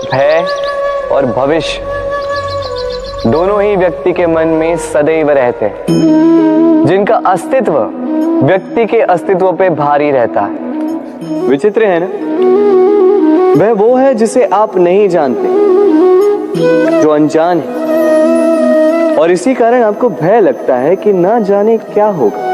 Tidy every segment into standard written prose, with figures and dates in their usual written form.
भय और भविष्य दोनों ही व्यक्ति के मन में सदैव रहते हैं, जिनका अस्तित्व व्यक्ति के अस्तित्व पे भारी रहता है। विचित्र है ना? वह वो है जिसे आप नहीं जानते, जो अनजान है, और इसी कारण आपको भय लगता है कि ना जाने क्या होगा।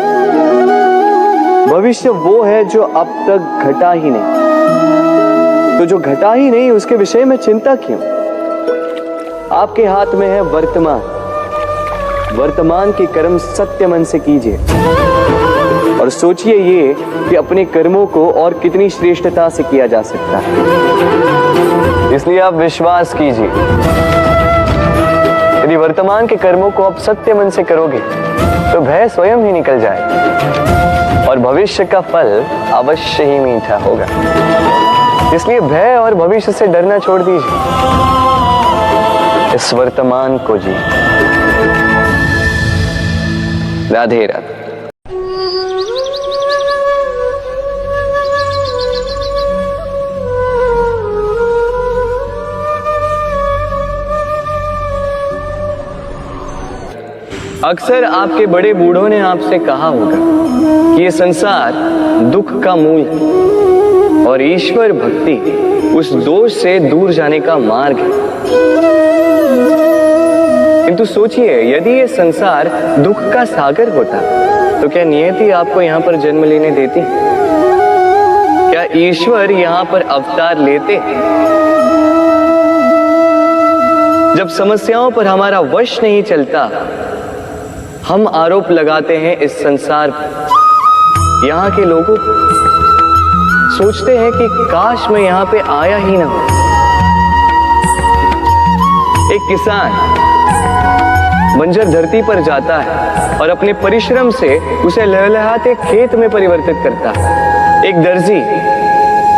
भविष्य वो है जो अब तक घटा ही नहीं, तो जो घटा ही नहीं उसके विषय में चिंता क्यों? आपके हाथ में है वर्तमान। वर्तमान के कर्म सत्य मन से कीजिए और सोचिए ये कि अपने कर्मों को और कितनी श्रेष्ठता से किया जा सकता है। इसलिए आप विश्वास कीजिए, यदि वर्तमान के कर्मों को आप सत्य मन से करोगे तो भय स्वयं ही निकल जाएगा और भविष्य का फल अवश्य ही मीठा होगा। इसलिए भय और भविष्य से डरना छोड़ दीजिए, इस वर्तमान को जी। राधे राधे। अक्सर आपके बड़े बूढ़ों ने आपसे कहा होगा कि ये संसार दुख का मूल है और ईश्वर भक्ति उस दोष से दूर जाने का मार्ग है। किंतु सोचिए, यदि ये संसार दुख का सागर होता तो क्या नियति आपको यहाँ पर जन्म लेने देती? क्या ईश्वर यहाँ पर अवतार लेते? जब समस्याओं पर हमारा वश नहीं चलता, हम आरोप लगाते हैं इस संसार पर, यहाँ के लोगों को। सोचते हैं कि काश मैं यहाँ पे आया ही ना हो। एक किसान बंजर धरती पर जाता है और अपने परिश्रम से उसे लहलहाते खेत में परिवर्तित करता है। एक दर्जी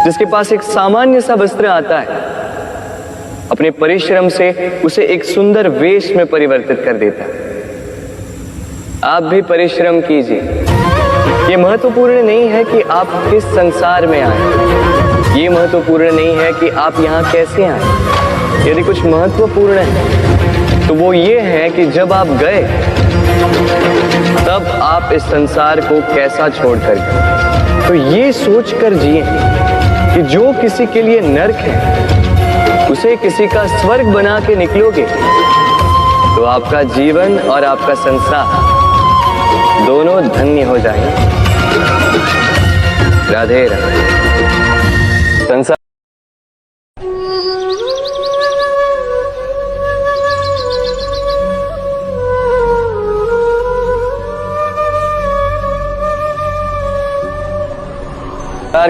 जिसके पास एक सामान्य सा वस्त्र आता है, अपने परिश्रम से उसे एक सुंदर वेश में परिवर्तित कर देता है। आप भी परिश्रम कीजिए। ये महत्वपूर्ण नहीं है कि आप किस संसार में आए, ये महत्वपूर्ण नहीं है कि आप यहाँ कैसे आए। यदि कुछ महत्वपूर्ण है तो वो ये है कि जब आप गए तब आप इस संसार को कैसा छोड़कर गए। तो ये सोचकर जिए कि जो किसी के लिए नरक है उसे किसी का स्वर्ग बना के निकलोगे तो आपका जीवन और आपका संसार दोनों धन्य हो जाएंगे। राधे राधे। संसार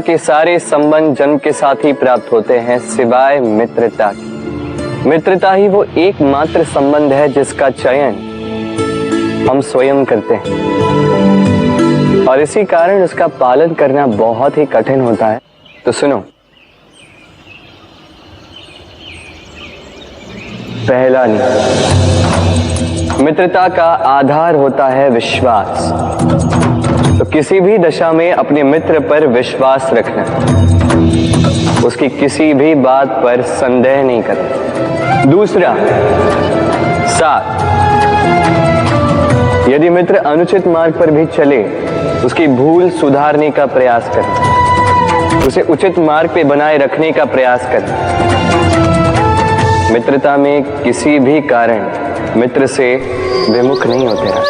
के सारे संबंध जन्म के साथ ही प्राप्त होते हैं, सिवाय मित्रता की। मित्रता ही वो एकमात्र संबंध है जिसका चयन हम स्वयं करते हैं और इसी कारण उसका पालन करना बहुत ही कठिन होता है। तो सुनो, पहला नियम, मित्रता का आधार होता है विश्वास। तो किसी भी दशा में अपने मित्र पर विश्वास रखना, उसकी किसी भी बात पर संदेह नहीं करना। दूसरा, साथ। यदि मित्र अनुचित मार्ग पर भी चले, उसकी भूल सुधारने का प्रयास करें, उसे उचित मार्ग पे बनाए रखने का प्रयास करें। मित्रता में किसी भी कारण मित्र से विमुख नहीं होते हैं।